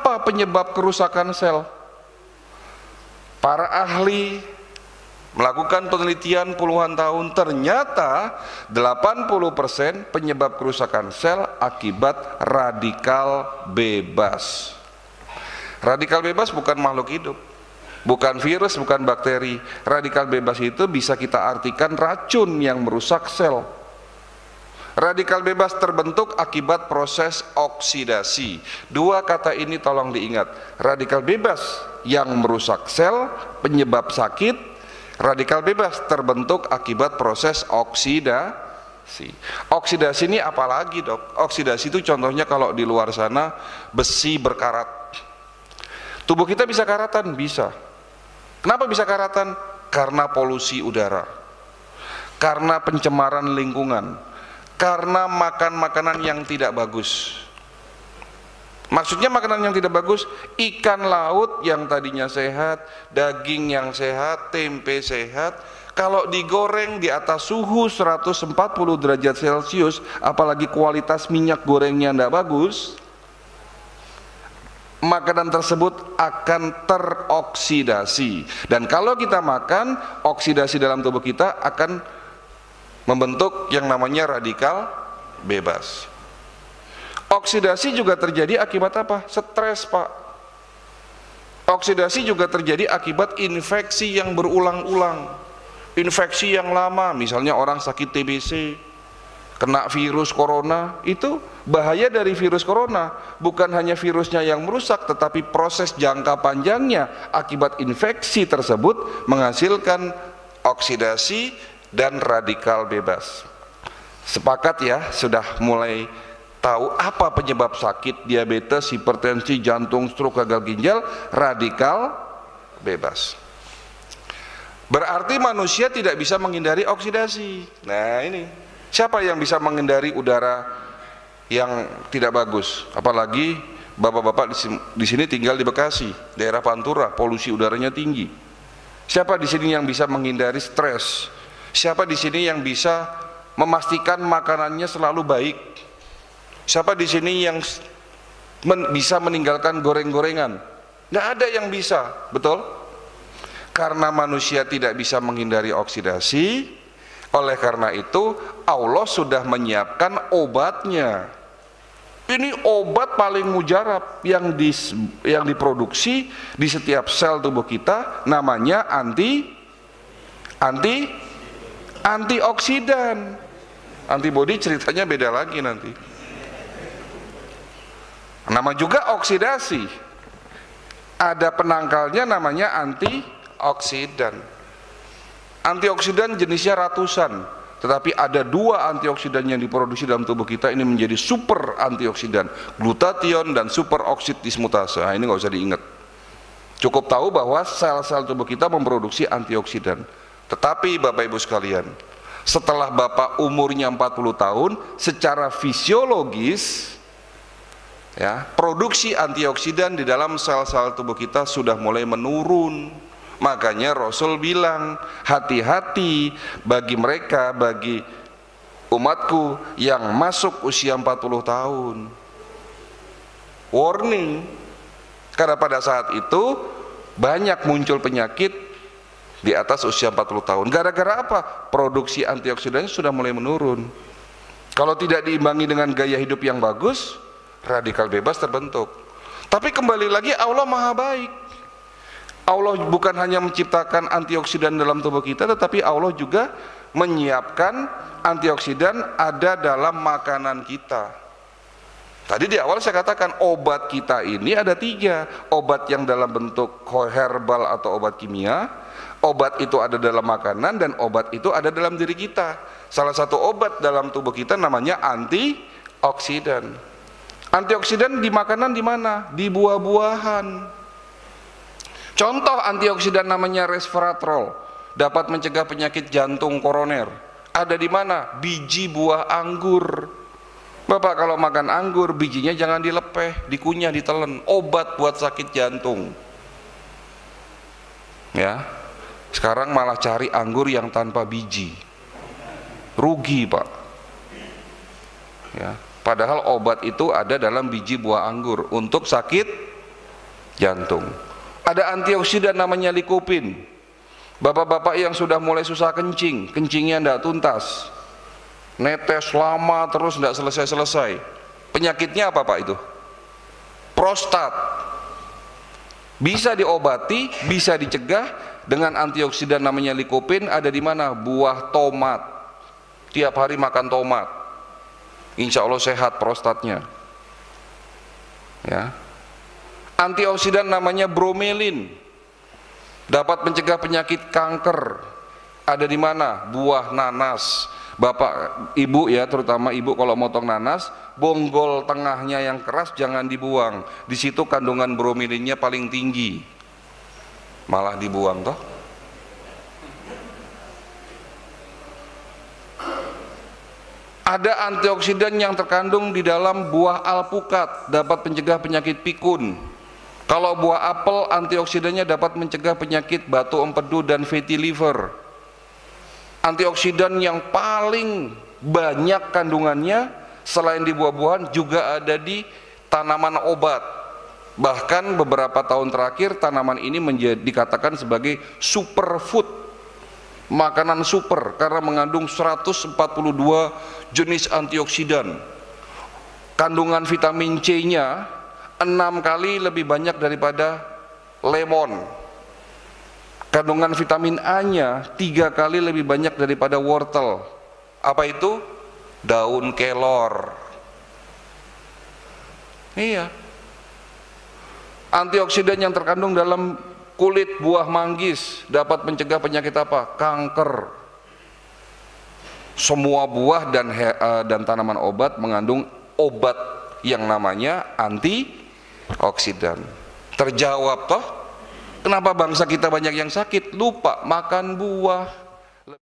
Apa penyebab kerusakan sel? Para ahli melakukan penelitian puluhan tahun, ternyata 80% penyebab kerusakan sel akibat radikal bebas. Radikal bebas bukan makhluk hidup, bukan virus, bukan bakteri. Radikal bebas itu bisa kita artikan racun yang merusak sel. Radikal bebas terbentuk akibat proses oksidasi. Dua kata ini tolong diingat. Radikal bebas yang merusak sel, penyebab sakit. Radikal bebas terbentuk akibat proses oksidasi. Oksidasi ini apalagi, Dok? Oksidasi itu contohnya kalau di luar sana besi berkarat. Tubuh kita bisa karatan? Bisa. Kenapa bisa karatan? Karena polusi udara, karena pencemaran lingkungan, karena makan makanan yang tidak bagus. Maksudnya makanan yang tidak bagus, ikan laut yang tadinya sehat, daging yang sehat, tempe sehat, kalau digoreng di atas suhu 140 derajat Celcius, apalagi kualitas minyak gorengnya tidak bagus, makanan tersebut akan teroksidasi. Dan kalau kita makan, oksidasi dalam tubuh kita akan membentuk yang namanya radikal bebas. Oksidasi juga terjadi akibat apa? Stres, Pak. Oksidasi juga terjadi akibat infeksi yang berulang-ulang, infeksi yang lama. Misalnya orang sakit TBC, kena virus corona. Itu bahaya dari virus corona, bukan hanya virusnya yang merusak, tetapi proses jangka panjangnya akibat infeksi tersebut menghasilkan oksidasi dan radikal bebas. Sepakat ya, sudah mulai tahu apa penyebab sakit diabetes, hipertensi, jantung, stroke, gagal ginjal? Radikal bebas. Berarti manusia tidak bisa menghindari oksidasi. Nah ini, siapa yang bisa menghindari udara yang tidak bagus? Apalagi bapak-bapak di sini tinggal di Bekasi, daerah Pantura, polusi udaranya tinggi. Siapa di sini yang bisa menghindari stres? Siapa di sini yang bisa memastikan makanannya selalu baik? Siapa di sini yang bisa meninggalkan goreng-gorengan? Nggak ada yang bisa, betul? Karena manusia tidak bisa menghindari oksidasi, oleh karena itu Allah sudah menyiapkan obatnya. Ini obat paling mujarab yang diproduksi di setiap sel tubuh kita, namanya antioksidan. Antibody ceritanya beda lagi nanti. Nama juga oksidasi, ada penangkalnya namanya antioksidan. Antioksidan jenisnya ratusan, tetapi ada dua antioksidan yang diproduksi dalam tubuh kita ini menjadi super antioksidan, glutathione dan super oksid dismutase. Nah, ini nggak usah diingat, cukup tahu bahwa sel-sel tubuh kita memproduksi antioksidan. Tetapi Bapak Ibu sekalian, setelah Bapak umurnya 40 tahun, secara fisiologis ya, produksi antioksidan di dalam sel-sel tubuh kita sudah mulai menurun. Makanya Rasul bilang, hati-hati bagi mereka, bagi umatku yang masuk usia 40 tahun. Warning, karena pada saat itu banyak muncul penyakit di atas usia 40 tahun. Gara-gara apa? Produksi antioksidannya sudah mulai menurun. Kalau tidak diimbangi dengan gaya hidup yang bagus, radikal bebas terbentuk. Tapi kembali lagi, Allah maha baik. Allah bukan hanya menciptakan antioksidan dalam tubuh kita, tetapi Allah juga menyiapkan antioksidan ada dalam makanan kita. Tadi di awal saya katakan obat kita ini ada 3. Obat yang dalam bentuk herbal atau obat kimia, obat itu ada dalam makanan, dan obat itu ada dalam diri kita. Salah satu obat dalam tubuh kita namanya antioksidan. Antioksidan di makanan di mana? Di buah-buahan. Contoh antioksidan namanya resveratrol, dapat mencegah penyakit jantung koroner. Ada di mana? Biji buah anggur. Bapak kalau makan anggur, bijinya jangan dilepeh, dikunyah, ditelen. Obat buat sakit jantung. Ya, sekarang malah cari anggur yang tanpa biji. Rugi, Pak. Ya. Padahal obat itu ada dalam biji buah anggur untuk sakit jantung. Ada antioksidan namanya likopin. Bapak-bapak yang sudah mulai susah kencing, kencingnya tidak tuntas, netes lama terus tidak selesai-selesai, penyakitnya apa Pak itu? Prostat. Bisa diobati, bisa dicegah dengan antioksidan namanya likopin. Ada di mana? Buah tomat. Tiap hari makan tomat, insya Allah sehat prostatnya. Ya. Antioksidan namanya bromelin, dapat mencegah penyakit kanker. Ada di mana? Buah nanas. Bapak, ibu ya, terutama ibu kalau motong nanas, bonggol tengahnya yang keras jangan dibuang. Di situ kandungan bromelinnya paling tinggi. Malah dibuang toh. Ada antioksidan yang terkandung di dalam buah alpukat, dapat mencegah penyakit pikun. Kalau buah apel, antioksidannya dapat mencegah penyakit batu empedu dan fatty liver. Antioksidan yang paling banyak kandungannya selain di buah-buahan juga ada di tanaman obat. Bahkan beberapa tahun terakhir tanaman ini dikatakan sebagai superfood, makanan super, karena mengandung 142 jenis antioksidan. Kandungan vitamin C-nya 6 kali lebih banyak daripada lemon. Kandungan vitamin A-nya 3 kali lebih banyak daripada wortel. Apa itu? Daun kelor. Iya. Antioksidan yang terkandung dalam kulit buah manggis dapat mencegah penyakit apa? Kanker. Semua buah dan tanaman obat mengandung obat yang namanya antioksidan. Terjawab toh? Kenapa bangsa kita banyak yang sakit? Lupa makan buah.